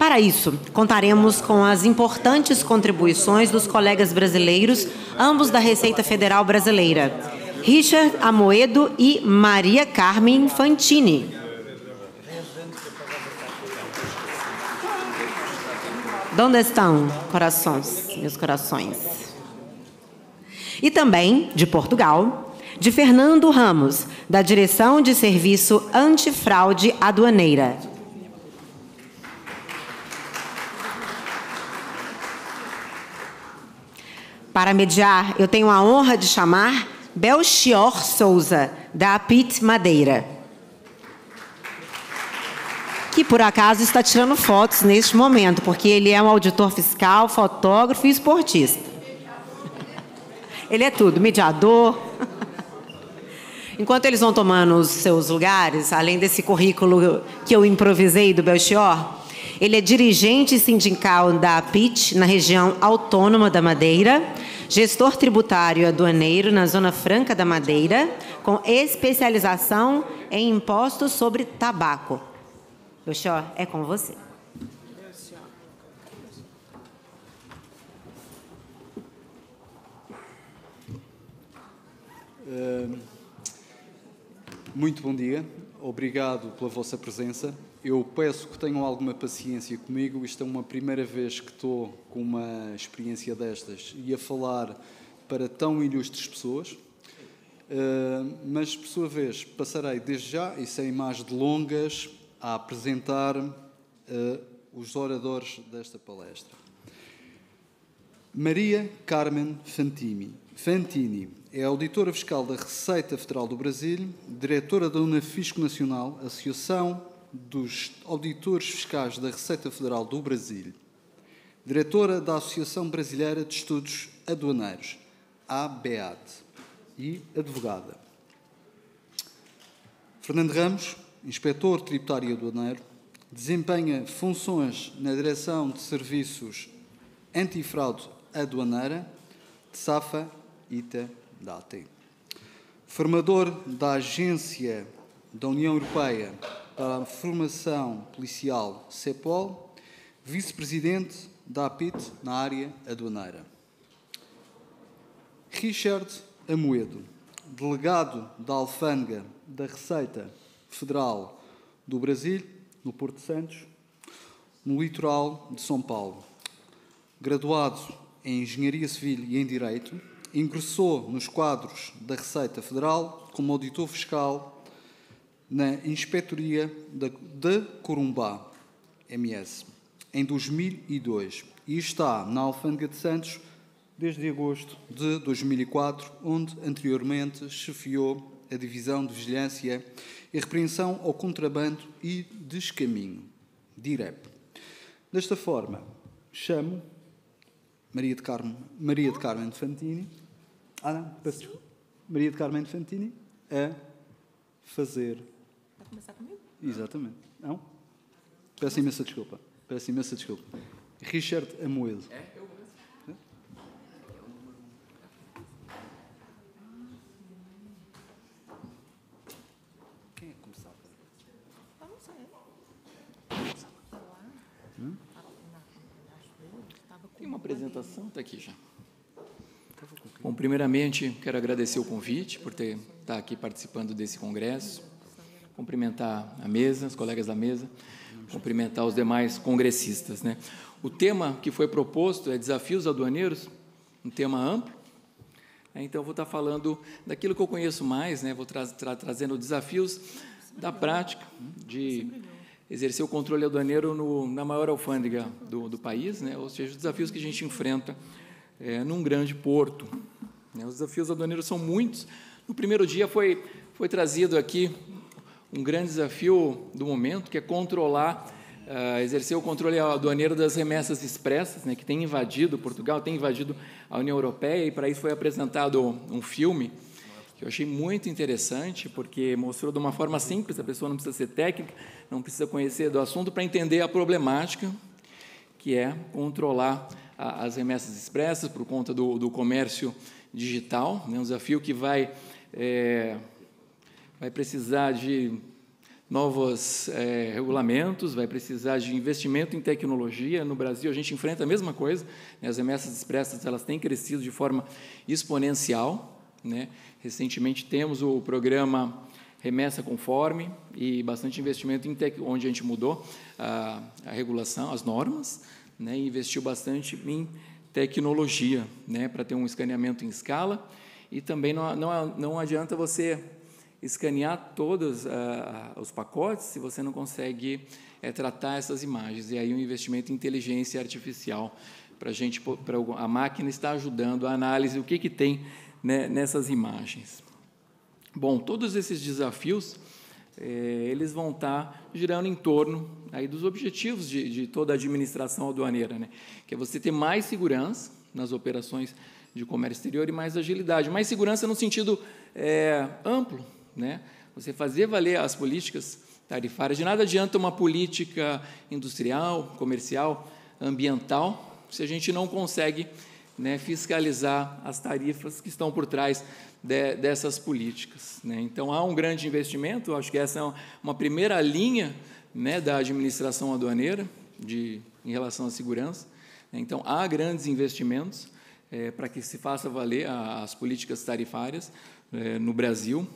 Para isso, contaremos com as importantes contribuições dos colegas brasileiros, ambos da Receita Federal Brasileira, Richard Amoedo e Maria Carmen Fantini. Onde estão, corações, meus corações? E também, de Portugal, de Fernando Ramos, da Direção de Serviço Antifraude Aduaneira. Para mediar, eu tenho a honra de chamar Belchior Souza, da APIT Madeira, que por acaso está tirando fotos neste momento, porque ele é um auditor fiscal, fotógrafo e esportista. Ele é tudo, mediador. Enquanto eles vão tomando os seus lugares, além desse currículo que eu improvisei do Belchior, ele é dirigente sindical da APIT na região autônoma da Madeira, gestor tributário aduaneiro na Zona Franca da Madeira, com especialização em impostos sobre tabaco. Belchior, é com você. Muito bom dia, obrigado pela vossa presença. Eu peço que tenham alguma paciência comigo, isto é uma primeira vez que estou com uma experiência destas e a falar para tão ilustres pessoas, mas, por sua vez, passarei desde já, e sem mais delongas, a apresentar os oradores desta palestra. Maria Carmen Fantini é auditora fiscal da Receita Federal do Brasil, diretora da Unafisco Nacional, Associação dos Auditores Fiscais da Receita Federal do Brasil, diretora da Associação Brasileira de Estudos Aduaneiros, ABEAD, e advogada. Fernando Ramos, inspetor tributário e aduaneiro, desempenha funções na Direção de Serviços Antifraude Aduaneira, de SAFA ITA DATE. Formador da Agência da União Europeia para a Formação Policial, CEPOL, vice-presidente da APIT na área aduaneira. Richard Amoedo, delegado da Alfândega da Receita Federal do Brasil, no Porto de Santos, no litoral de São Paulo. Graduado em Engenharia Civil e em Direito, ingressou nos quadros da Receita Federal como auditor fiscal na Inspetoria de Corumbá, MS, em 2002, e está na Alfândega de Santos desde agosto de 2004, onde anteriormente chefiou a Divisão de Vigilância e Repreensão ao Contrabando e Descaminho, DIREP. Desta forma, chamo Maria de Carmen Fantini, Maria de Carmen Fantini a fazer... Vai começar comigo? Exatamente. Não? Peço imensa desculpa. Richard Amoedo. Eu mesmo. Quem é que começava? Não sei. Tem uma apresentação, está aqui já. Bom, primeiramente, quero agradecer o convite por estar aqui participando desse congresso, cumprimentar a mesa, os colegas da mesa, cumprimentar os demais congressistas, né? O tema que foi proposto é Desafios Aduaneiros, um tema amplo, então eu vou estar falando daquilo que eu conheço mais, né? Vou trazendo desafios da prática de exercer o controle aduaneiro na maior alfândega do país, né? Ou seja, os desafios que a gente enfrenta num grande porto, né? Os desafios aduaneiros são muitos. No primeiro dia foi trazido aqui um grande desafio do momento, que é exercer o controle aduaneiro das remessas expressas, né, que tem invadido Portugal, tem invadido a União Europeia, e para isso foi apresentado um filme que eu achei muito interessante, porque mostrou de uma forma simples, a pessoa não precisa ser técnica, não precisa conhecer do assunto para entender a problemática, que é controlar as remessas expressas por conta do comércio digital, né, um desafio que vai precisar de novos regulamentos, vai precisar de investimento em tecnologia. No Brasil, a gente enfrenta a mesma coisa, né? As remessas expressas elas têm crescido de forma exponencial, né? Recentemente, temos o programa Remessa Conforme e bastante investimento em onde a gente mudou a regulação, as normas, né? E investiu bastante em tecnologia, né? Para ter um escaneamento em escala. E também não adianta você escanear todos os pacotes se você não consegue tratar essas imagens. E aí um investimento em inteligência artificial para a máquina estar ajudando a análise do que tem, né, nessas imagens. Bom, todos esses desafios eles vão estar girando em torno aí dos objetivos de toda a administração aduaneira, né? Que é você ter mais segurança nas operações de comércio exterior e mais agilidade. Mais segurança no sentido amplo, né? Você fazer valer as políticas tarifárias. De nada adianta uma política industrial, comercial, ambiental, se a gente não consegue, né, fiscalizar as tarifas que estão por trás dessas políticas, né? Então, há um grande investimento, acho que essa é uma primeira linha, né, da administração aduaneira em relação à segurança. Então, há grandes investimentos para que se faça valer as políticas tarifárias no Brasil.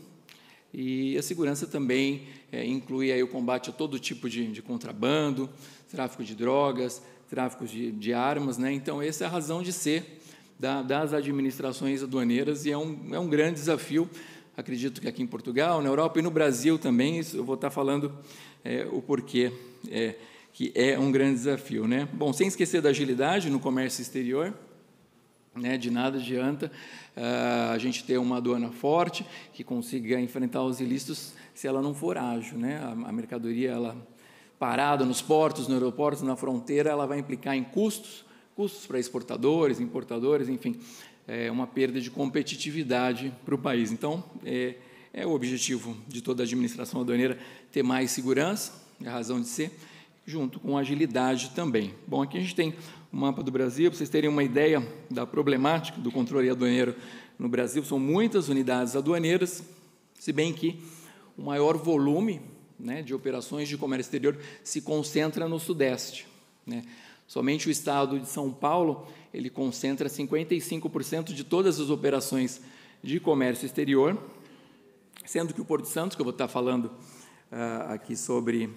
E a segurança também inclui aí o combate a todo tipo de contrabando, tráfico de drogas, tráfico de armas, né? Então, essa é a razão de ser das administrações aduaneiras e é um grande desafio, acredito que aqui em Portugal, na Europa e no Brasil também, isso eu vou estar falando o porquê que é um grande desafio, né? Bom, sem esquecer da agilidade no comércio exterior, né? De nada adianta a gente ter uma aduana forte que consiga enfrentar os ilícitos se ela não for ágil, né? A mercadoria, ela parada nos portos, no aeroportos, na fronteira, ela vai implicar em custos para exportadores, importadores, enfim, uma perda de competitividade para o país. Então, é o objetivo de toda a administração aduaneira ter mais segurança, é a razão de ser, junto com agilidade também. Bom, aqui a gente tem o mapa do Brasil, para vocês terem uma ideia da problemática do controle aduaneiro no Brasil. São muitas unidades aduaneiras, se bem que o maior volume, né, de operações de comércio exterior se concentra no Sudeste, né? Somente o estado de São Paulo, ele concentra 55% de todas as operações de comércio exterior, sendo que o Porto de Santos, que eu vou estar falando aqui sobre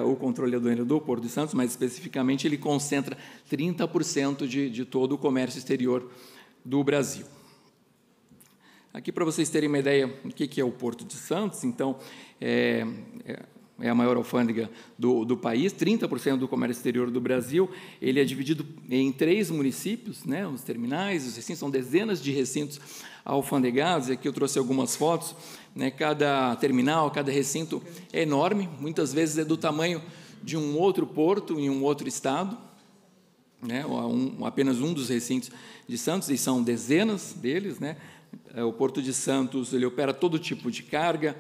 o controle aduaneiro do Porto de Santos, mais especificamente, ele concentra 30% de todo o comércio exterior do Brasil. Aqui, para vocês terem uma ideia do que é o Porto de Santos, então, é a maior alfândega do país, 30% do comércio exterior do Brasil. Ele é dividido em 3 municípios, né? Os terminais, os recintos, são dezenas de recintos alfandegados. Aqui eu trouxe algumas fotos, né? Cada terminal, cada recinto é enorme, muitas vezes é do tamanho de um outro porto em um outro estado, né? Apenas um dos recintos de Santos, e são dezenas deles, né? O Porto de Santos, ele opera todo tipo de carga,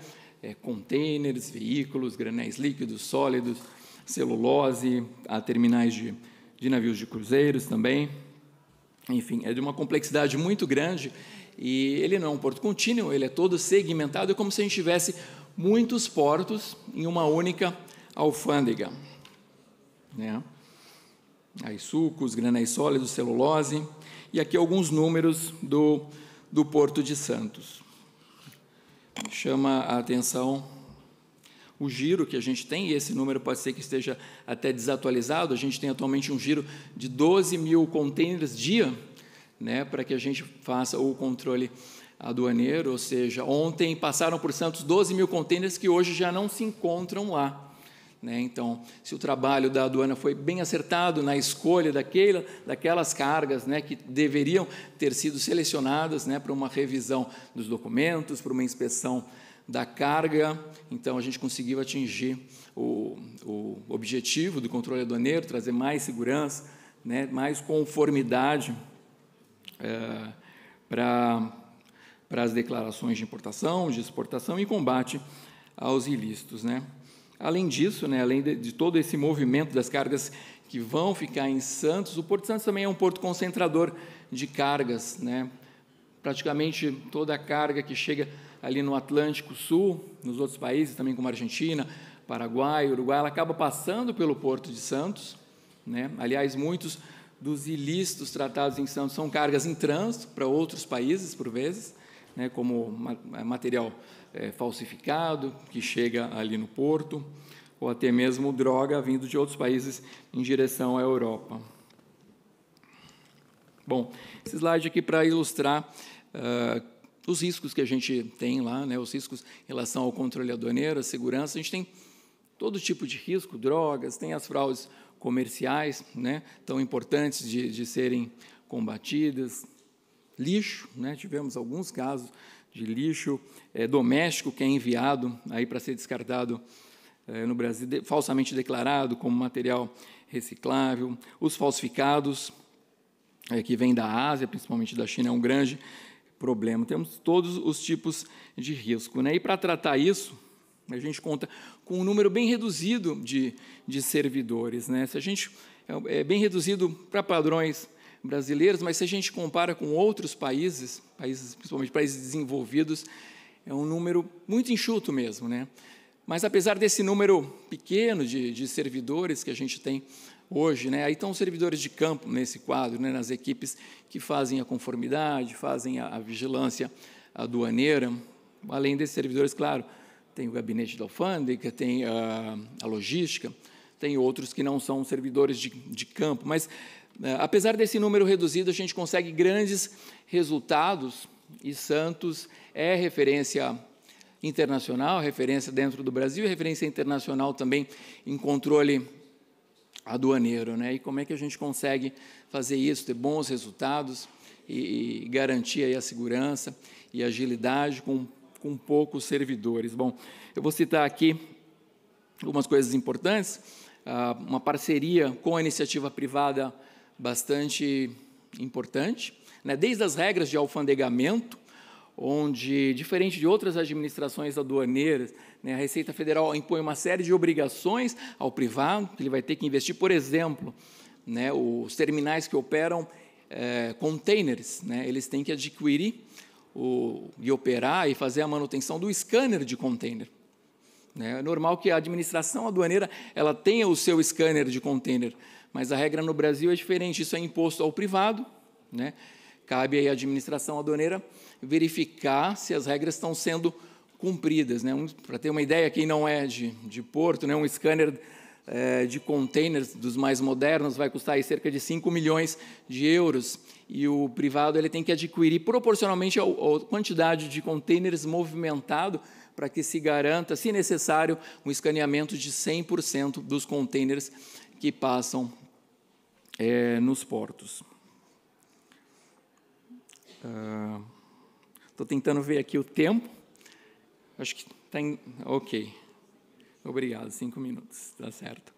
contêineres, veículos, granéis líquidos, sólidos, celulose, há terminais de navios de cruzeiros também. Enfim, é de uma complexidade muito grande e ele não é um porto contínuo, ele é todo segmentado, é como se a gente tivesse muitos portos em uma única alfândega, né? Aí sucos, granéis sólidos, celulose, e aqui alguns números do Porto de Santos. Chama a atenção o giro que a gente tem, e esse número pode ser que esteja até desatualizado. A gente tem atualmente um giro de 12 mil contêineres dia, né, para que a gente faça o controle aduaneiro, ou seja, ontem passaram por Santos 12 mil contêineres que hoje já não se encontram lá, né? Então, se o trabalho da aduana foi bem acertado na escolha daquelas cargas, né, que deveriam ter sido selecionadas, né, para uma revisão dos documentos, para uma inspeção da carga, então a gente conseguiu atingir o objetivo do controle aduaneiro, trazer mais segurança, né, mais conformidade para as declarações de importação, de exportação e combate aos ilícitos, né? Além disso, né, além de todo esse movimento das cargas que vão ficar em Santos, o Porto de Santos também é um porto concentrador de cargas, né, praticamente toda a carga que chega ali no Atlântico Sul, nos outros países, também como Argentina, Paraguai, Uruguai, ela acaba passando pelo Porto de Santos, né? Aliás, muitos dos ilícitos tratados em Santos são cargas em trânsito para outros países, por vezes, né? Como material falsificado, que chega ali no porto, ou até mesmo droga vindo de outros países em direção à Europa. Bom, esse slide aqui para ilustrar os riscos que a gente tem lá, né, os riscos em relação ao controle aduaneiro, a segurança. A gente tem todo tipo de risco, drogas, tem as fraudes comerciais, né, tão importantes de serem combatidas, lixo, né, tivemos alguns casos de lixo doméstico que é enviado aí para ser descartado no Brasil, falsamente declarado como material reciclável, os falsificados que vêm da Ásia, principalmente da China, é um grande problema. Temos todos os tipos de risco, né? E para tratar isso, a gente conta com um número bem reduzido de servidores, né? Se a gente é bem reduzido para padrões brasileiros, mas se a gente compara com outros países, principalmente países desenvolvidos, é um número muito enxuto mesmo, né? Mas, apesar desse número pequeno de servidores que a gente tem hoje, né, aí estão os servidores de campo nesse quadro, né, nas equipes que fazem a conformidade, fazem a vigilância aduaneira. Além desses servidores, claro, tem o gabinete da alfândega, tem a logística, tem outros que não são servidores de campo. Mas, apesar desse número reduzido, a gente consegue grandes resultados, e Santos é referência internacional, referência dentro do Brasil e referência internacional também em controle aduaneiro, né? E como é que a gente consegue fazer isso, ter bons resultados e garantir aí a segurança e agilidade com poucos servidores? Bom, eu vou citar aqui algumas coisas importantes, uma parceria com a iniciativa privada bastante importante, né? Desde as regras de alfandegamento, onde, diferente de outras administrações aduaneiras, né, a Receita Federal impõe uma série de obrigações ao privado, que ele vai ter que investir, por exemplo, né, os terminais que operam containers, né, eles têm que adquirir e operar e fazer a manutenção do scanner de container. É normal que a administração aduaneira ela tenha o seu scanner de container, mas a regra no Brasil é diferente, isso é imposto ao privado, né? Cabe aí à administração aduaneira verificar se as regras estão sendo cumpridas, né? Para ter uma ideia, quem não é de porto, né? Um scanner de containers dos mais modernos vai custar aí cerca de 5 milhões de euros, e o privado ele tem que adquirir proporcionalmente à quantidade de containers movimentado para que se garanta, se necessário, um escaneamento de 100% dos containers que passam nos portos. Estou tentando ver aqui o tempo. Acho que está em... Ok. Obrigado, 5 minutos, está certo.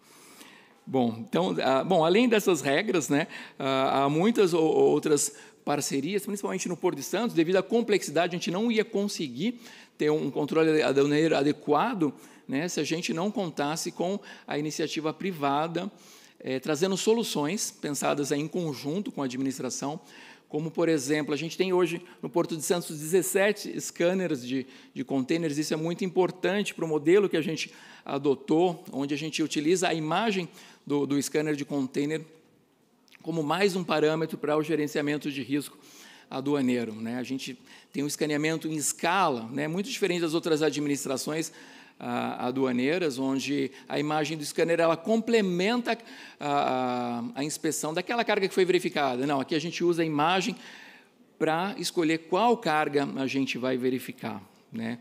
Bom, então, além dessas regras, né, há muitas outras parcerias, principalmente no Porto de Santos. Devido à complexidade, a gente não ia conseguir ter um controle aduaneiro adequado, né, se a gente não contasse com a iniciativa privada, trazendo soluções pensadas aí em conjunto com a administração, como, por exemplo, a gente tem hoje no Porto de Santos 17 scanners de containers. Isso é muito importante para o modelo que a gente adotou, onde a gente utiliza a imagem do scanner de container como mais um parâmetro para o gerenciamento de risco aduaneiro, né? A gente tem um escaneamento em escala, né, muito diferente das outras administrações aduaneiras, onde a imagem do scanner ela complementa a inspeção daquela carga que foi verificada. Não, aqui a gente usa a imagem para escolher qual carga a gente vai verificar, né?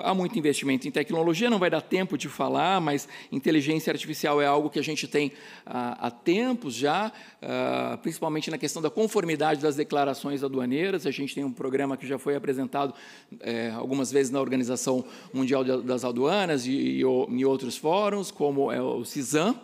Há muito investimento em tecnologia, não vai dar tempo de falar, mas inteligência artificial é algo que a gente tem há tempos já, principalmente na questão da conformidade das declarações aduaneiras. A gente tem um programa que já foi apresentado algumas vezes na Organização Mundial das Aduanas e em outros fóruns, como é o CISAM,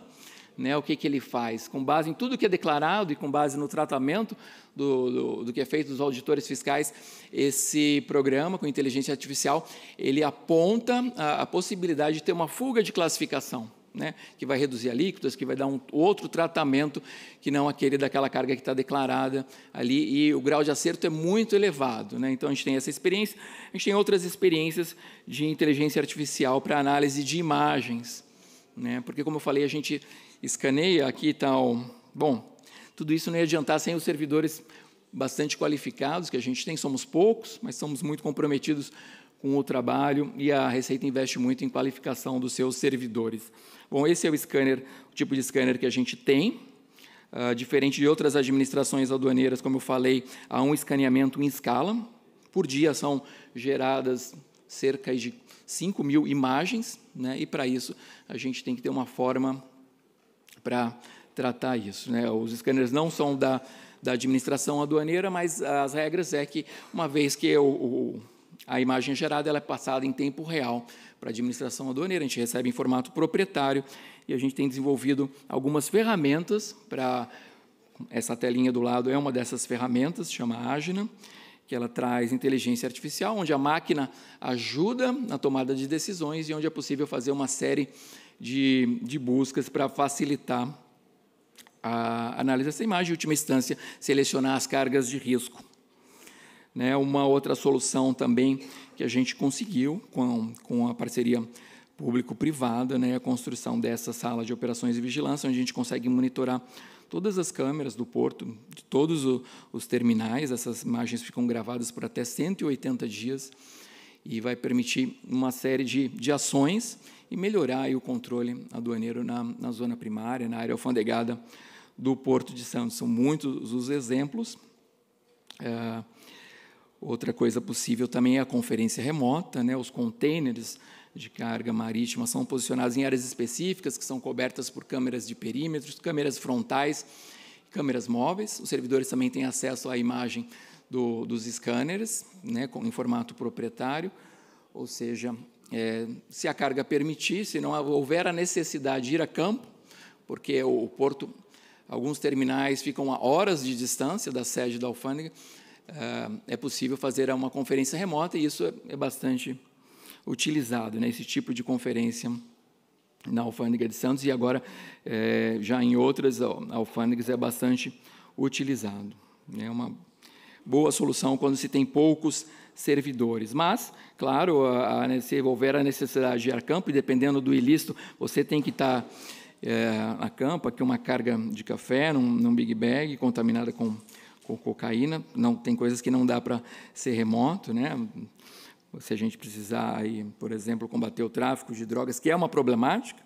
né? O que ele faz? Com base em tudo que é declarado e com base no tratamento do que é feito dos auditores fiscais, esse programa com inteligência artificial, ele aponta a possibilidade de ter uma fuga de classificação, né, que vai reduzir alíquotas, que vai dar um outro tratamento que não aquele daquela carga que está declarada ali, e o grau de acerto é muito elevado, né? Então, a gente tem essa experiência, a gente tem outras experiências de inteligência artificial para análise de imagens, né? Porque, como eu falei, a gente escaneia aqui e tal. Bom, tudo isso não ia adiantar sem os servidores bastante qualificados que a gente tem, somos poucos, mas somos muito comprometidos com o trabalho, e a Receita investe muito em qualificação dos seus servidores. Bom, esse é o scanner, o tipo de scanner que a gente tem. Diferente de outras administrações aduaneiras, como eu falei, há um escaneamento em escala. Por dia são geradas cerca de 5.000 imagens, né? E, para isso, a gente tem que ter uma forma para tratar isso, né? Os scanners não são da administração aduaneira, mas as regras é que, uma vez que a imagem gerada ela é passada em tempo real para a administração aduaneira, a gente recebe em formato proprietário, e a gente tem desenvolvido algumas ferramentas para... Essa telinha do lado é uma dessas ferramentas, chama Agina, que ela traz inteligência artificial, onde a máquina ajuda na tomada de decisões e onde é possível fazer uma série de buscas para facilitar a análise dessa imagem, em última instância, selecionar as cargas de risco. Né, uma outra solução também que a gente conseguiu com a parceria público-privada, né, a construção dessa sala de operações e vigilância, onde a gente consegue monitorar todas as câmeras do porto, de todos os terminais. Essas imagens ficam gravadas por até 180 dias e vai permitir uma série de ações e melhorar aí o controle aduaneiro na zona primária, na área alfandegada do Porto de Santos. São muitos os exemplos. Outra coisa possível também é a conferência remota, né? Os containers de carga marítima são posicionados em áreas específicas, que são cobertas por câmeras de perímetros, câmeras frontais, câmeras móveis. Os servidores também têm acesso à imagem dos scanners, né, em formato proprietário, ou seja, se a carga permitir, se não houver a necessidade de ir a campo, porque o porto, alguns terminais ficam a horas de distância da sede da alfândega, é possível fazer uma conferência remota, e isso é bastante utilizado, né, esse tipo de conferência na alfândega de Santos, e agora já em outras alfândegas é bastante utilizado. É uma boa solução quando se tem poucos servidores, mas, claro, se houver a necessidade de ir a campo, e dependendo do ilícito, você tem que estar a campo. Aqui uma carga de café num big bag contaminada com cocaína. Não, tem coisas que não dá para ser remoto, né? Se a gente precisar, aí, por exemplo, combater o tráfico de drogas, que é uma problemática,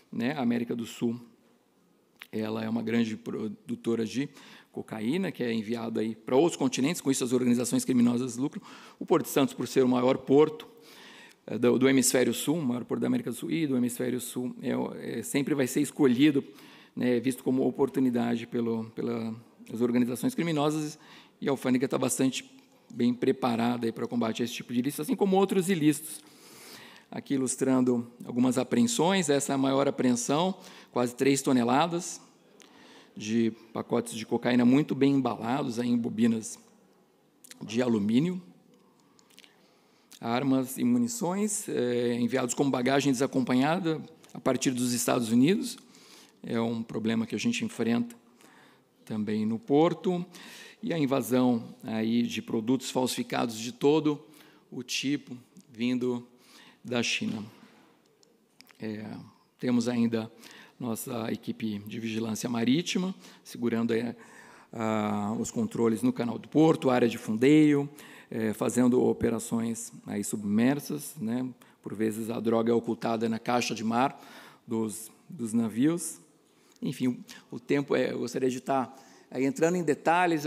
né? A América do Sul, ela é uma grande produtora de cocaína, que é enviada aí para outros continentes, com isso as organizações criminosas lucram. O Porto de Santos, por ser o maior porto do hemisfério sul, o maior porto da América do Sul e do hemisfério sul, sempre vai ser escolhido, né, visto como oportunidade pelas organizações criminosas, e a alfândega está bastante bem preparada para combate a esse tipo de ilícito, assim como outros ilícitos. Aqui ilustrando algumas apreensões. Essa é a maior apreensão, quase 3 toneladas de pacotes de cocaína muito bem embalados em bobinas de alumínio. Armas e munições enviados como bagagem desacompanhada a partir dos Estados Unidos. É um problema que a gente enfrenta também no porto. E a invasão aí de produtos falsificados de todo o tipo, vindo da China. Temos ainda nossa equipe de vigilância marítima, segurando os controles no canal do porto, área de fundeio, fazendo operações aí submersas, né? Por vezes a droga é ocultada na caixa de mar dos navios. Enfim, o tempo eu gostaria de estar entrando em detalhes,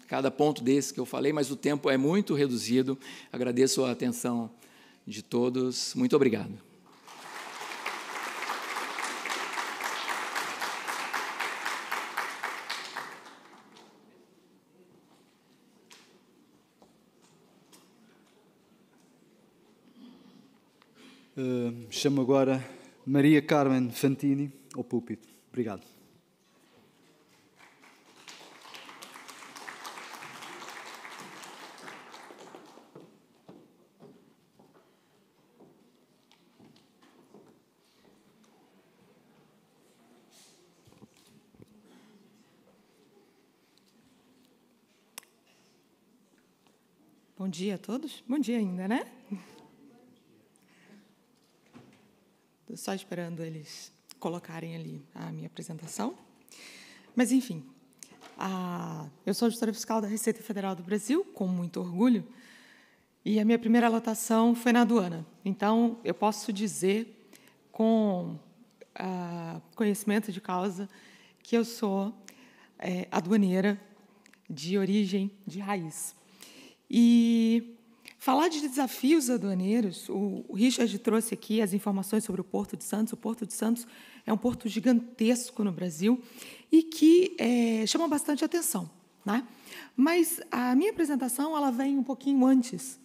cada ponto desse que eu falei, mas o tempo é muito reduzido. Agradeço a atenção de todos. Muito obrigado. Chamo agora Maria Carmen Fantini ao púlpito. Obrigado. Bom dia a todos. Bom dia ainda, né? Estou só esperando eles colocarem ali a minha apresentação. Mas, enfim, eu sou gestora fiscal da Receita Federal do Brasil, com muito orgulho, e a minha primeira lotação foi na aduana. Então, eu posso dizer, com conhecimento de causa, que eu sou aduaneira de origem, de raiz. E falar de desafios aduaneiros, o Richard trouxe aqui as informações sobre o Porto de Santos. O Porto de Santos é um porto gigantesco no Brasil e que chama bastante atenção, né? Mas a minha apresentação ela vem um pouquinho antes.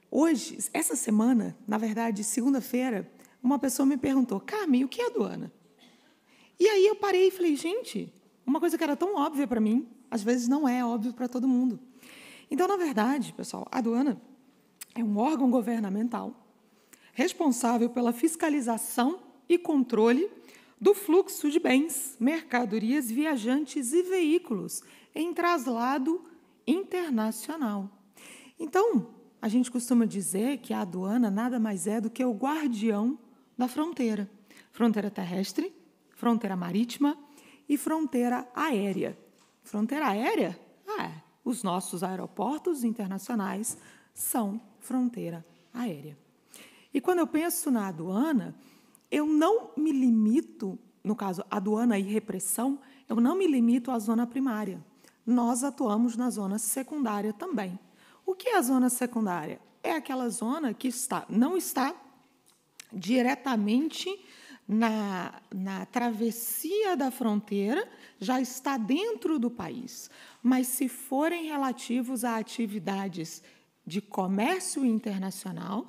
Hoje, essa semana, na verdade, segunda-feira, uma pessoa me perguntou: Carmen, o que é aduana? E aí eu parei e falei: gente, uma coisa que era tão óbvia para mim, às vezes não é óbvio para todo mundo. Então, na verdade, pessoal, a aduana é um órgão governamental responsável pela fiscalização e controle do fluxo de bens, mercadorias, viajantes e veículos em traslado internacional. Então, a gente costuma dizer que a aduana nada mais é do que o guardião da fronteira. Fronteira terrestre, fronteira marítima e fronteira aérea. Fronteira aérea? Os nossos aeroportos internacionais são fronteira aérea. E quando eu penso na aduana, eu não me limito, no caso, aduana e repressão, eu não me limito à zona primária. Nós atuamos na zona secundária também. O que é a zona secundária? É aquela zona que não está diretamente na travessia da fronteira, já está dentro do país. Mas, se forem relativos a atividades de comércio internacional,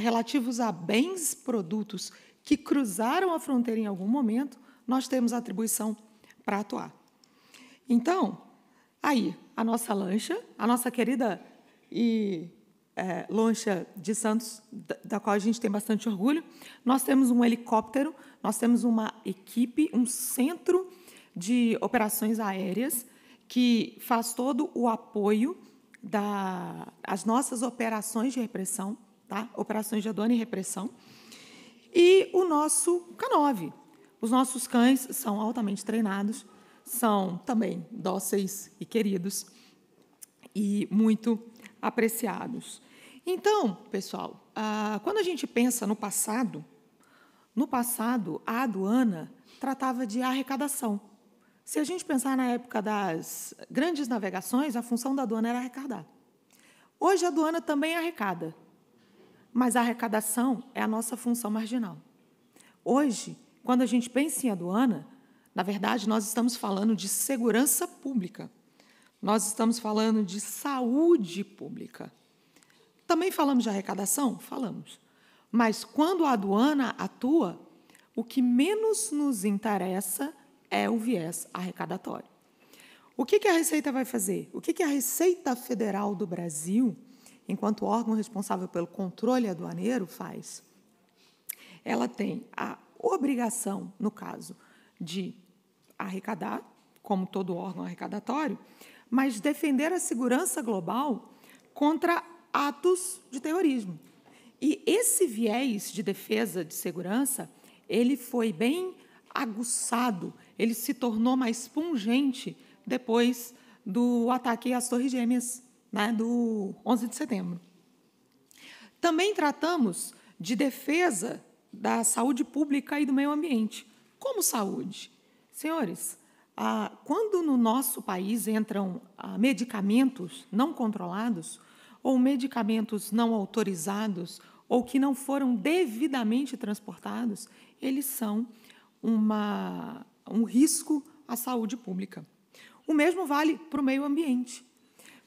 relativos a bens, produtos que cruzaram a fronteira em algum momento, nós temos atribuição para atuar. Então, aí, a nossa lancha, a nossa querida lancha de Santos, da qual a gente tem bastante orgulho, nós temos um helicóptero, nós temos uma equipe, um centro de operações aéreas que faz todo o apoio às nossas operações de repressão, tá? Operações de aduana e repressão, e o nosso K9. Os nossos cães são altamente treinados, são também dóceis e queridos e muito apreciados. Então, pessoal, quando a gente pensa no passado, a aduana tratava de arrecadação. Se a gente pensar na época das grandes navegações, a função da aduana era arrecadar. Hoje, a aduana também arrecada, mas a arrecadação é a nossa função marginal. Hoje, quando a gente pensa em aduana, na verdade, nós estamos falando de segurança pública. Nós estamos falando de saúde pública. Também falamos de arrecadação? Falamos. Mas, quando a aduana atua, o que menos nos interessa é o viés arrecadatório. O que a Receita vai fazer? O que a Receita Federal do Brasil, enquanto órgão responsável pelo controle aduaneiro, faz? Ela tem a obrigação, no caso, de arrecadar, como todo órgão arrecadatório, mas defender a segurança global contra atos de terrorismo. E esse viés de defesa de segurança, ele foi bem aguçado, ele se tornou mais pungente depois do ataque às Torres Gêmeas, né, do 11 de setembro. Também tratamos de defesa da saúde pública e do meio ambiente. Como saúde? Senhores, quando no nosso país entram medicamentos não controlados ou medicamentos não autorizados ou que não foram devidamente transportados, eles são um risco à saúde pública. O mesmo vale para o meio ambiente.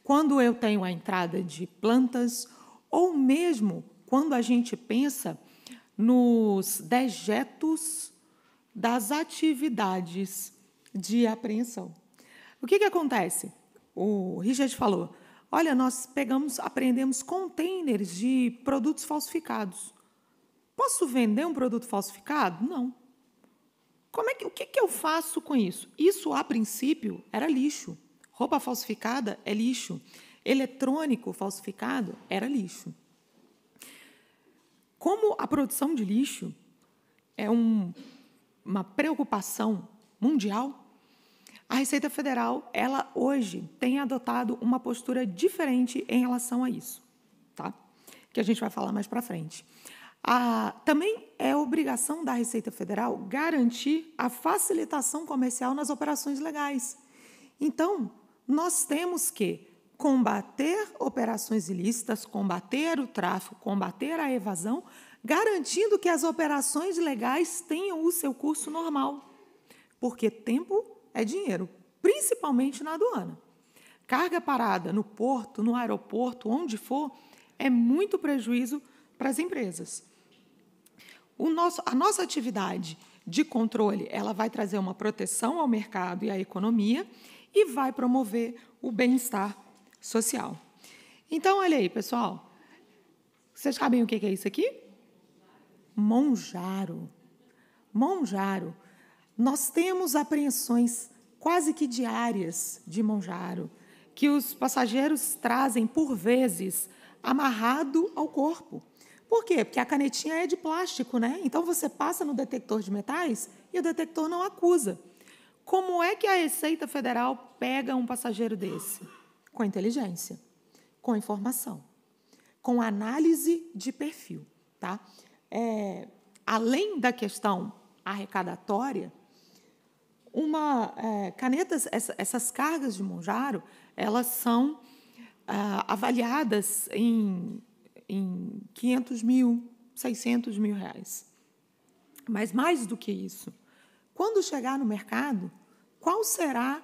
Quando eu tenho a entrada de plantas, ou mesmo quando a gente pensa nos dejetos das atividades de apreensão. O que acontece? O Richard falou, olha, nós apreendemos containers de produtos falsificados. Posso vender um produto falsificado? Não. O que eu faço com isso? Isso, a princípio, era lixo. Roupa falsificada é lixo. eletrônico falsificado era lixo. Como a produção de lixo é uma preocupação mundial, a Receita Federal, ela hoje tem adotado uma postura diferente em relação a isso, tá? Que a gente vai falar mais para frente. Também é obrigação da Receita Federal garantir a facilitação comercial nas operações legais. Então, nós temos que combater operações ilícitas, combater o tráfico, combater a evasão, garantindo que as operações legais tenham o seu curso normal, porque tempo é dinheiro, principalmente na aduana. Carga parada no porto, no aeroporto, onde for, é muito prejuízo para as empresas. A nossa atividade de controle, ela vai trazer uma proteção ao mercado e à economia e vai promover o bem-estar social. Então, olha aí, pessoal. Vocês sabem o que é isso aqui? Monjaro. Monjaro. Nós temos apreensões quase que diárias de monjaro, que os passageiros trazem, por vezes, amarrado ao corpo. Por quê? Porque a canetinha é de plástico, né? Então, você passa no detector de metais e o detector não acusa. Como é que a Receita Federal pega um passageiro desse? Com inteligência, com informação, com análise de perfil, tá? Além da questão arrecadatória, essas cargas de monjaro, elas são avaliadas em 500 mil, 600 mil reais. Mas mais do que isso, quando chegar no mercado, qual será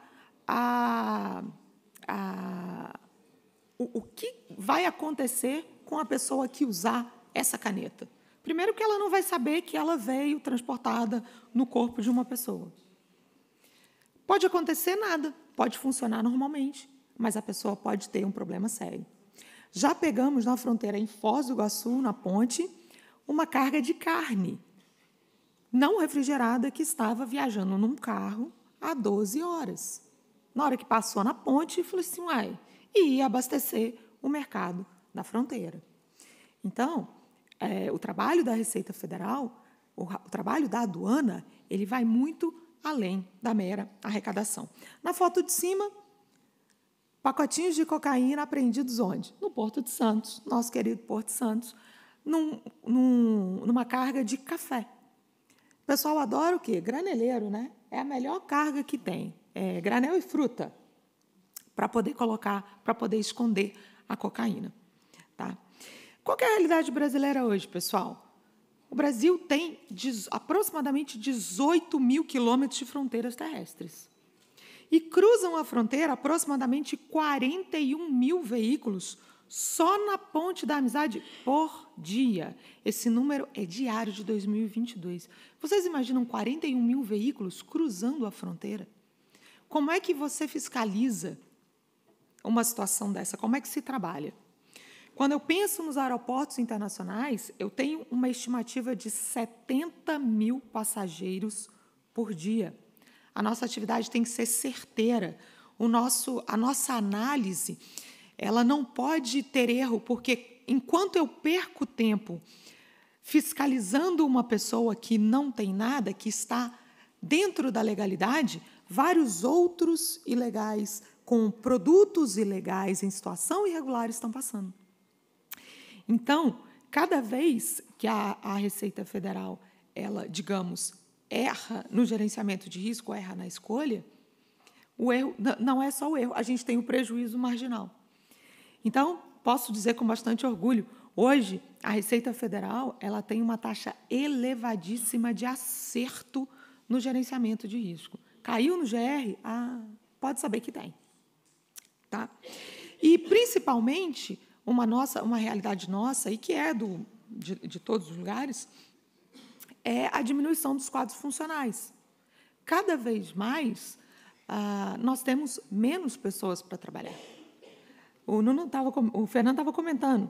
o que vai acontecer com a pessoa que usar essa caneta? Primeiro que ela não vai saber que ela veio transportada no corpo de uma pessoa. Pode acontecer nada, pode funcionar normalmente, mas a pessoa pode ter um problema sério. Já pegamos na fronteira em Foz do Iguaçu, na ponte, uma carga de carne não refrigerada que estava viajando num carro há 12 horas. Na hora que passou na ponte, falou assim, e ia abastecer o mercado da fronteira. Então, o trabalho da Receita Federal, o trabalho da aduana, ele vai muito além da mera arrecadação. Na foto de cima, pacotinhos de cocaína apreendidos onde? No Porto de Santos, nosso querido Porto de Santos, numa carga de café. O pessoal adora o quê? Graneleiro, né? É a melhor carga que tem. Granel e fruta, para poder colocar, para poder esconder a cocaína. Tá? Qual que é a realidade brasileira hoje, pessoal? O Brasil tem aproximadamente 18 mil quilômetros de fronteiras terrestres. E cruzam a fronteira aproximadamente 41 mil veículos só na Ponte da Amizade por dia. Esse número é diário de 2022. Vocês imaginam 41 mil veículos cruzando a fronteira? Como é que você fiscaliza uma situação dessa? Como é que se trabalha? Quando eu penso nos aeroportos internacionais, eu tenho uma estimativa de 70 mil passageiros por dia. A nossa atividade tem que ser certeira. A nossa análise, ela não pode ter erro, porque enquanto eu perco tempo fiscalizando uma pessoa que não tem nada, que está dentro da legalidade, vários outros ilegais, com produtos ilegais em situação irregular, estão passando. Então, cada vez que a Receita Federal, ela, digamos, erra no gerenciamento de risco, erra na escolha, o erro não é só o erro, a gente tem o prejuízo marginal. Então, posso dizer com bastante orgulho, hoje, a Receita Federal, ela tem uma taxa elevadíssima de acerto no gerenciamento de risco. Caiu no GR? Pode saber que tem. Tá? E, principalmente, uma realidade nossa, e que é de todos os lugares, é a diminuição dos quadros funcionais. Cada vez mais, nós temos menos pessoas para trabalhar. O Fernando estava comentando,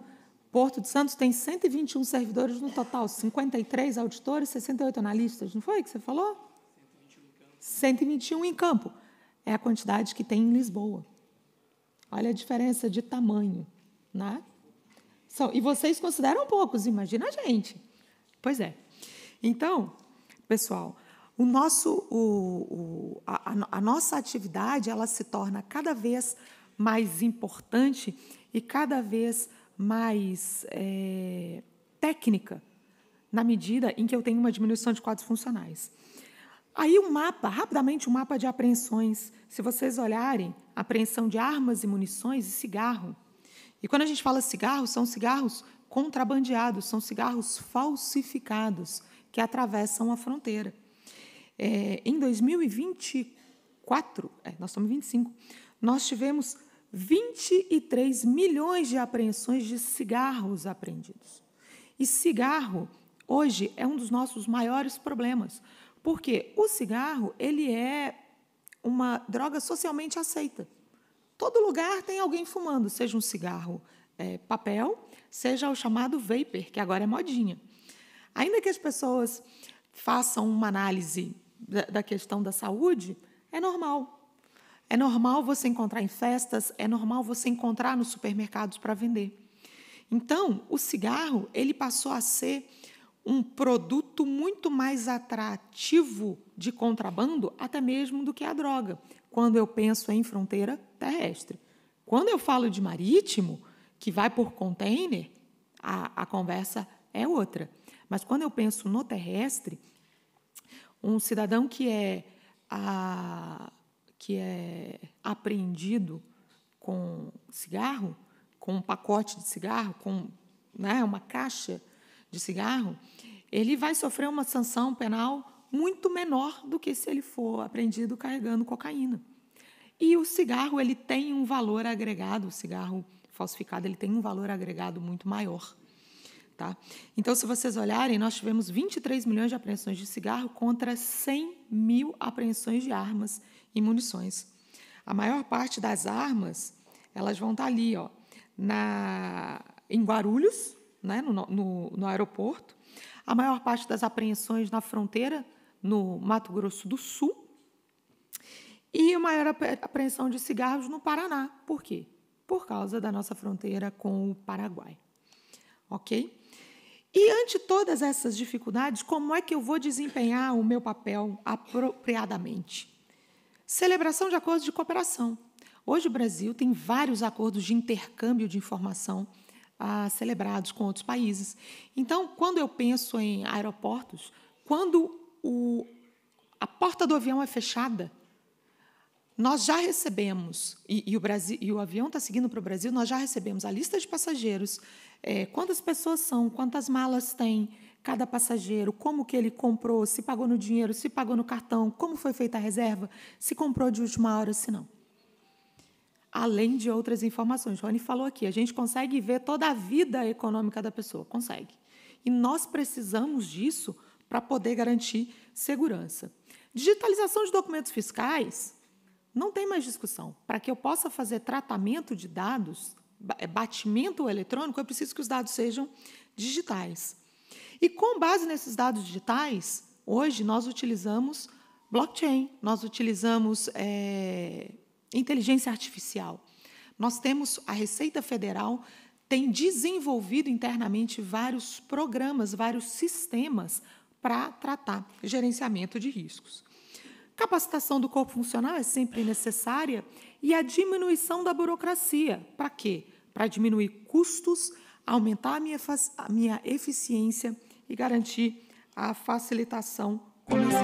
Porto de Santos tem 121 servidores no total, 53 auditores, 68 analistas, não foi que você falou? 121 em campo. É a quantidade que tem em Lisboa. Olha a diferença de tamanho, né? E vocês consideram poucos, imagina a gente. Pois é. Então, pessoal, a nossa atividade ela se torna cada vez mais importante e cada vez mais técnica, na medida em que eu tenho uma diminuição de quadros funcionais. Aí rapidamente, um mapa de apreensões. Se vocês olharem, apreensão de armas e munições e cigarro. E quando a gente fala cigarro, são cigarros contrabandeados, são cigarros falsificados que atravessam a fronteira. Em 2024, nós estamos em 25, nós tivemos 23 milhões de apreensões de cigarros apreendidos. E cigarro, hoje, é um dos nossos maiores problemas, porque o cigarro ele é uma droga socialmente aceita. Todo lugar tem alguém fumando, seja um cigarro papel, seja o chamado vapor, que agora é modinha. Ainda que as pessoas façam uma análise da questão da saúde, é normal. É normal você encontrar em festas, é normal você encontrar nos supermercados para vender. Então, o cigarro ele passou a ser um produto muito mais atrativo de contrabando, até mesmo do que a droga, quando eu penso em fronteira terrestre. Quando eu falo de marítimo, que vai por container, a conversa é outra. Mas quando eu penso no terrestre, um cidadão que é apreendido com cigarro, com um pacote de cigarro, com uma caixa de cigarro, ele vai sofrer uma sanção penal muito menor do que se ele for apreendido carregando cocaína. E o cigarro ele tem um valor agregado, o cigarro falsificado ele tem um valor agregado muito maior. Tá? Então, se vocês olharem, nós tivemos 23 milhões de apreensões de cigarro contra 100 mil apreensões de armas e munições. A maior parte das armas elas vão estar ali, em Guarulhos, né, no aeroporto. A maior parte das apreensões na fronteira, no Mato Grosso do Sul. E a maior apreensão de cigarros no Paraná. Por quê? Por causa da nossa fronteira com o Paraguai. Ok? E, ante todas essas dificuldades, como é que eu vou desempenhar o meu papel apropriadamente? Celebração de acordos de cooperação. Hoje o Brasil tem vários acordos de intercâmbio de informação celebrados com outros países. Então, quando eu penso em aeroportos, quando a porta do avião é fechada, nós já recebemos, e o avião está seguindo para o Brasil, nós já recebemos a lista de passageiros, quantas pessoas são, quantas malas tem cada passageiro, como que ele comprou, se pagou no dinheiro, se pagou no cartão, como foi feita a reserva, se comprou de última hora, se não. Além de outras informações. Rony falou aqui, a gente consegue ver toda a vida econômica da pessoa, consegue. E nós precisamos disso para poder garantir segurança. Digitalização de documentos fiscais, não tem mais discussão. Para que eu possa fazer tratamento de dados, batimento eletrônico, eu preciso que os dados sejam digitais. E, com base nesses dados digitais, hoje nós utilizamos blockchain, nós utilizamos inteligência artificial. Nós temos, a Receita Federal tem desenvolvido internamente vários programas, vários sistemas para tratar gerenciamento de riscos. Capacitação do corpo funcional é sempre necessária e a diminuição da burocracia. Para quê? Para diminuir custos, aumentar a minha eficiência e garantir a facilitação comercial.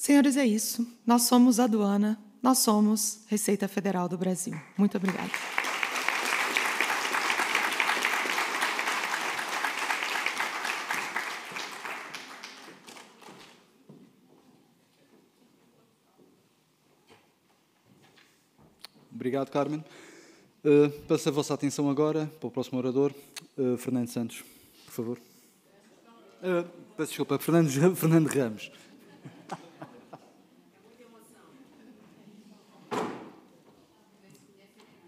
Senhores, é isso. Nós somos a aduana, nós somos Receita Federal do Brasil. Muito obrigada. Obrigado, Carmen. Passo a vossa atenção agora para o próximo orador, Fernando Santos, por favor. Peço desculpa, Fernando Ramos.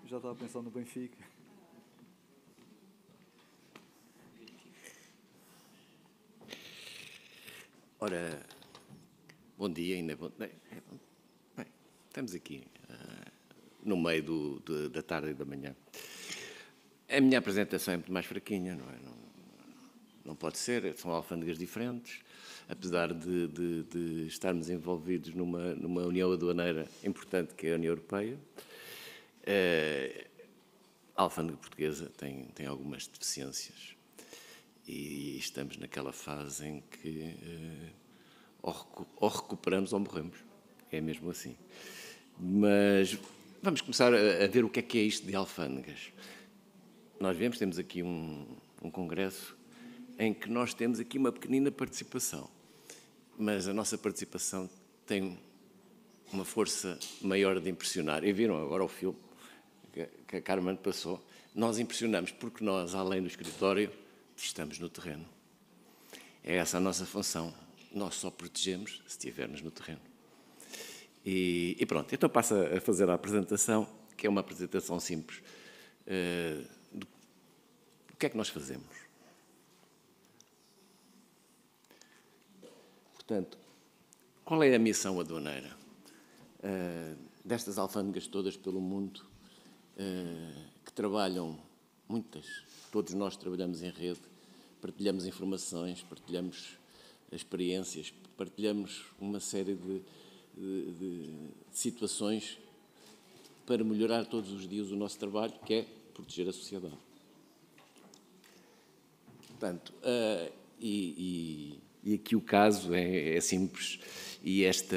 Já estava a pensar no Benfica. Ora, bom dia ainda. Bem, estamos aqui no meio da tarde e da manhã. A minha apresentação é muito mais fraquinha, não é? Não pode ser, são alfândegas diferentes, apesar de estarmos envolvidos numa união aduaneira importante que é a União Europeia. A alfândega portuguesa tem algumas deficiências e estamos naquela fase em que ou recuperamos ou morremos. É mesmo assim. Mas vamos começar a ver o que é isto de alfândegas. Nós temos aqui um congresso em que nós temos aqui uma pequenina participação, mas a nossa participação tem uma força maior de impressionar. E viram agora o filme que a Carmen passou? Nós impressionamos porque nós, além do escritório, estamos no terreno. É essa a nossa função. Nós só protegemos se estivermos no terreno. E pronto, então passo a fazer a apresentação, que é uma apresentação simples. O que é que nós fazemos? Portanto, qual é a missão aduaneira destas alfândegas todas pelo mundo que trabalham, muitas, todos nós trabalhamos em rede, partilhamos informações, partilhamos experiências, partilhamos uma série de situações para melhorar todos os dias o nosso trabalho, que é proteger a sociedade. Portanto, e aqui o caso é simples e esta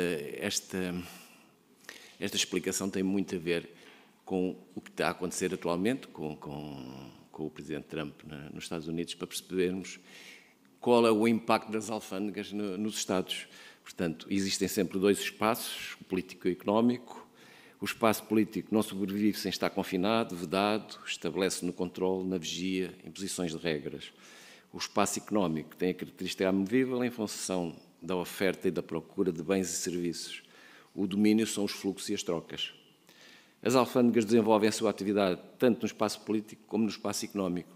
explicação tem muito a ver com o que está a acontecer atualmente com o Presidente Trump nos Estados Unidos, para percebermos qual é o impacto das alfândegas nos Estados. Portanto, existem sempre dois espaços, o político e o económico. O espaço político não sobrevive sem estar confinado, vedado, estabelece no controle, na vigia, imposições de regras. O espaço económico tem a característica amovível em função da oferta e da procura de bens e serviços. O domínio são os fluxos e as trocas. As alfândegas desenvolvem a sua atividade tanto no espaço político como no espaço económico.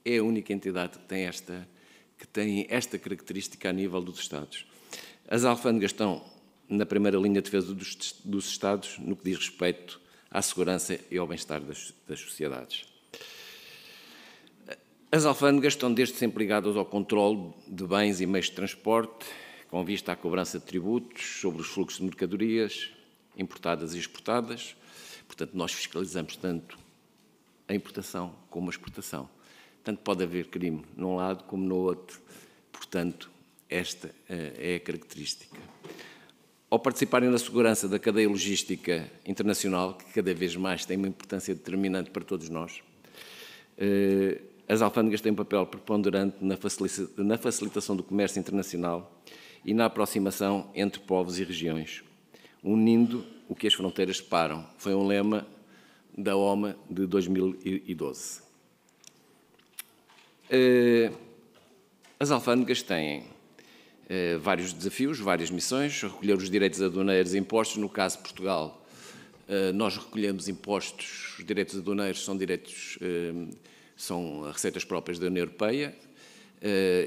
É a única entidade que tem esta característica a nível dos Estados. As alfândegas estão na primeira linha de defesa dos Estados no que diz respeito à segurança e ao bem-estar das sociedades. As alfândegas estão desde sempre ligadas ao controle de bens e meios de transporte, com vista à cobrança de tributos sobre os fluxos de mercadorias importadas e exportadas. Portanto, nós fiscalizamos tanto a importação como a exportação. Tanto pode haver crime num lado como no outro. Portanto, esta é a característica. Ao participarem na segurança da cadeia logística internacional, que cada vez mais tem uma importância determinante para todos nós, as alfândegas têm um papel preponderante na facilitação do comércio internacional e na aproximação entre povos e regiões, unindo o que as fronteiras separam. Foi um lema da OMA de 2012. As alfândegas têm vários desafios, várias missões: recolher os direitos aduaneiros e impostos. No caso de Portugal, nós recolhemos impostos, os direitos aduaneiros são receitas próprias da União Europeia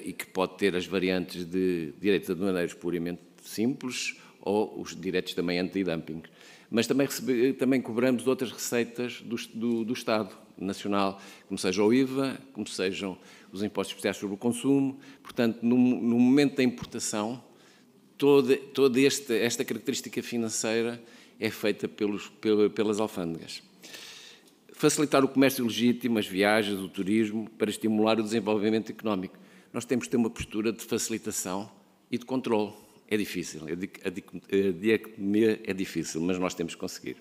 e que pode ter as variantes de direitos aduaneiros puramente simples ou os direitos também anti-dumping. Mas também cobramos outras receitas do Estado Nacional, como seja o IVA, como sejam os impostos especiais sobre o consumo. Portanto, no momento da importação, toda esta característica financeira é feita pelas alfândegas. Facilitar o comércio legítimo, as viagens, o turismo, para estimular o desenvolvimento económico. Nós temos que ter uma postura de facilitação e de controle. é difícil, a dicotomia é difícil, mas nós temos que conseguir.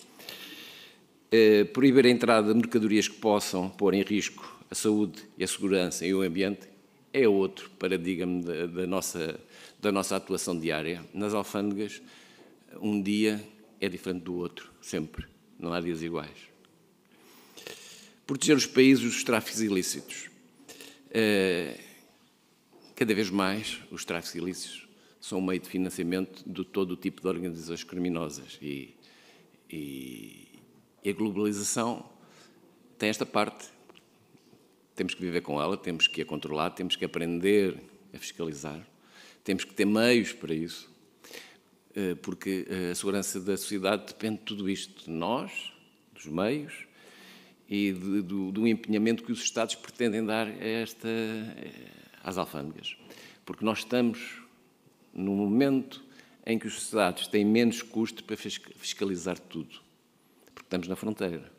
Proibir a entrada de mercadorias que possam pôr em risco a saúde e a segurança e o ambiente é outro paradigma da nossa atuação diária. Nas alfândegas, um dia é diferente do outro, sempre. Não há dias iguais. Proteger os países dos tráficos ilícitos. Cada vez mais, os tráficos ilícitos são um meio de financiamento de todo o tipo de organizações criminosas. E a globalização tem esta parte. Temos que viver com ela, temos que a controlar, temos que aprender a fiscalizar, temos que ter meios para isso, porque a segurança da sociedade depende de tudo isto, de nós, dos meios e do empenhamento que os Estados pretendem dar às alfândegas. Porque nós estamos num momento em que os Estados têm menos custo para fiscalizar tudo, porque estamos na fronteira.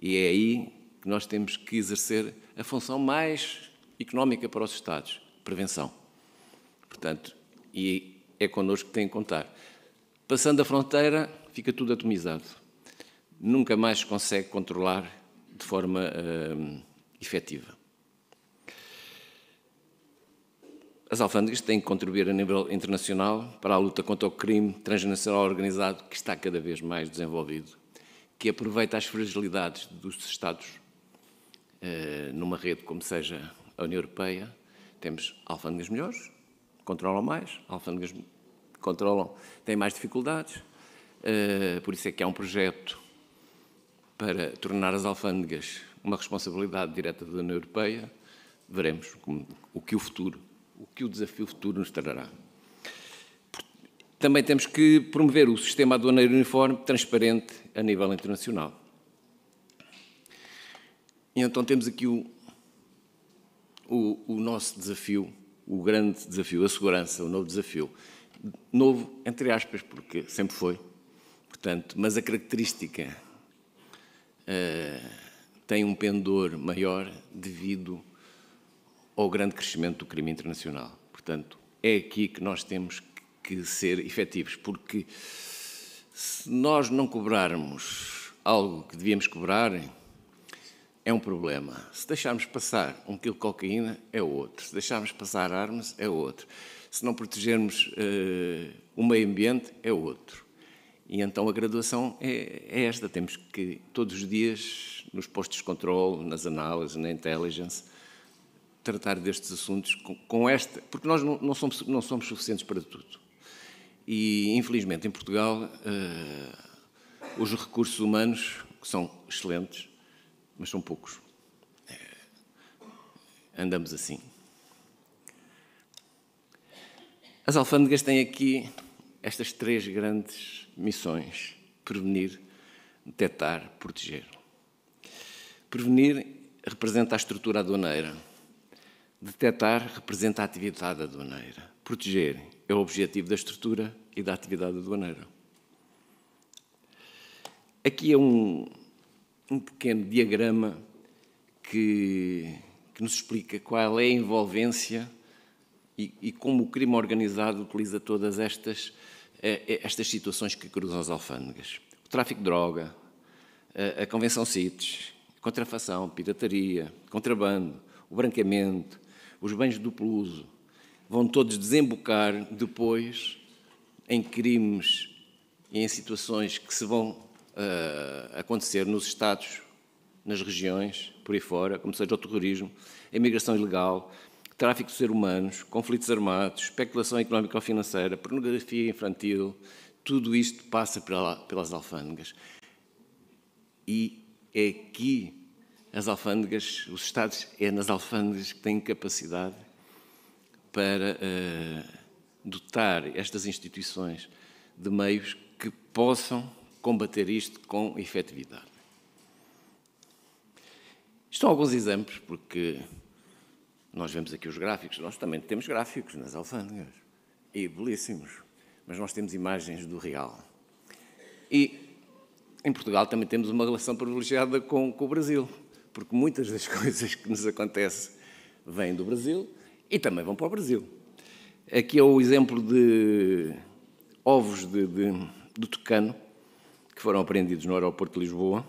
E é aí que nós temos que exercer a função mais económica para os Estados, prevenção. Portanto, e é connosco que têm que contar. Passando a fronteira, fica tudo atomizado. Nunca mais se consegue controlar de forma efetiva. As alfândegas têm que contribuir a nível internacional para a luta contra o crime transnacional organizado, que está cada vez mais desenvolvido, que aproveita as fragilidades dos Estados numa rede como seja a União Europeia. Temos alfândegas melhores, controlam mais, alfândegas que controlam, têm mais dificuldades. Por isso é que há um projeto para tornar as alfândegas uma responsabilidade direta da União Europeia. Veremos o que o desafio futuro nos trará. Também temos que promover o sistema aduaneiro uniforme, transparente a nível internacional. E então temos aqui o nosso desafio, o grande desafio, a segurança, o novo desafio. Novo, entre aspas, porque sempre foi, portanto, mas a característica tem um pendor maior devido ao grande crescimento do crime internacional. Portanto, é aqui que nós temos que ser efetivos, porque se nós não cobrarmos algo que devíamos cobrar, é um problema. Se deixarmos passar 1 quilo de cocaína, é outro. Se deixarmos passar armas, é outro. Se não protegermos o meio ambiente, é outro. E então a graduação é esta. Temos que, todos os dias, nos postos de controle, nas análises, na intelligence, tratar destes assuntos com esta... Porque nós não somos suficientes para tudo. E, infelizmente, em Portugal, os recursos humanos, que são excelentes, mas são poucos. Andamos assim. As alfândegas têm aqui estas 3 grandes missões: prevenir, detectar, proteger. Prevenir representa a estrutura aduaneira. Detectar representa a atividade aduaneira. Proteger é o objetivo da estrutura e da atividade aduaneira. Aqui é um pequeno diagrama que nos explica qual é a envolvência e como o crime organizado utiliza todas estas situações que cruzam as alfândegas. O tráfico de droga, a convenção CITES, a contrafação, pirataria, contrabando, o branqueamento, os bens de duplo uso, vão todos desembocar depois em crimes e em situações que se vão acontecer nos Estados, nas regiões, por aí fora, como seja o terrorismo, a imigração ilegal, tráfico de seres humanos, conflitos armados, especulação económica ou financeira, pornografia infantil, tudo isto passa pelas alfândegas. E é aqui as alfândegas, os Estados, é nas alfândegas que têm capacidade para dotar estas instituições de meios que possam combater isto com efetividade. Estão alguns exemplos, porque nós vemos aqui os gráficos, nós também temos gráficos nas alfândegas, e belíssimos, mas nós temos imagens do real. E em Portugal também temos uma relação privilegiada com o Brasil, porque muitas das coisas que nos acontecem vêm do Brasil e também vão para o Brasil. Aqui é o exemplo de ovos de tucano que foram apreendidos no aeroporto de Lisboa,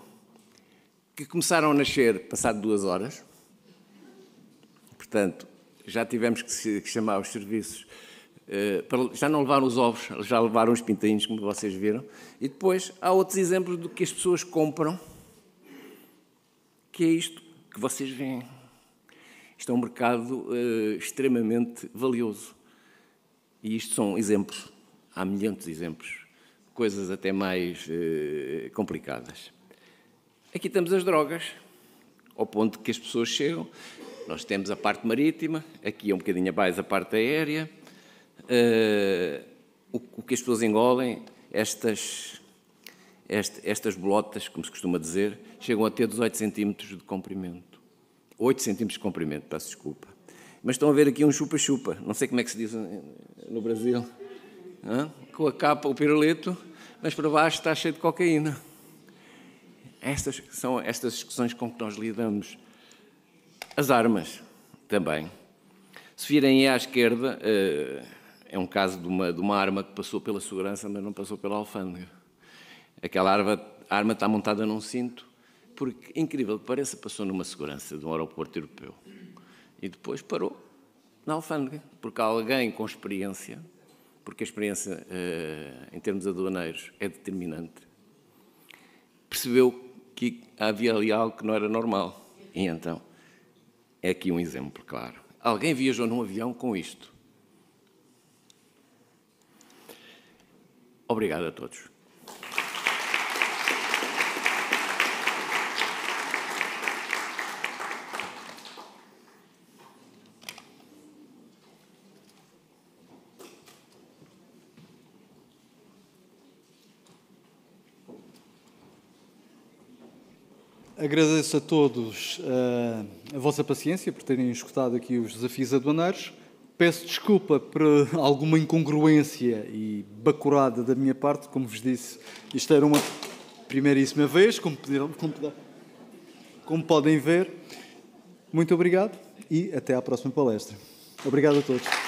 que começaram a nascer passado 2 horas. Portanto, já tivemos que chamar os serviços para já não levar os ovos, já levaram os pintainhos, como vocês viram. E depois há outros exemplos do que as pessoas compram, que é isto que vocês veem. Isto é um mercado extremamente valioso. E isto são exemplos. Há milhares de exemplos. Coisas até mais complicadas. Aqui temos as drogas, ao ponto que as pessoas chegam. Nós temos a parte marítima, aqui é um bocadinho mais a parte aérea. O que as pessoas engolem, estas bolotas, como se costuma dizer, chegam a ter 18 centímetros de comprimento. 8 centímetros de comprimento, peço desculpa. Mas estão a ver aqui um chupa-chupa, não sei como é que se diz no Brasil. Com a capa, o pirulito, mas para baixo está cheio de cocaína. Estas são estas discussões com que nós lidamos. As armas, também. Se virem à esquerda, é um caso de uma arma que passou pela segurança, mas não passou pela alfândega. Aquela arma está montada num cinto, porque, incrível que pareça, passou numa segurança de um aeroporto europeu. E depois parou na alfândega, porque alguém com experiência, porque a experiência, em termos aduaneiros, é determinante, percebeu que havia ali algo que não era normal. E então, é aqui um exemplo, claro. Alguém viajou num avião com isto. Obrigado a todos. Agradeço a todos a vossa paciência por terem escutado aqui os desafios aduaneiros. Peço desculpa por alguma incongruência e bacurada da minha parte. Como vos disse, isto era uma primeiríssima vez, como podem ver. Muito obrigado e até à próxima palestra. Obrigado a todos.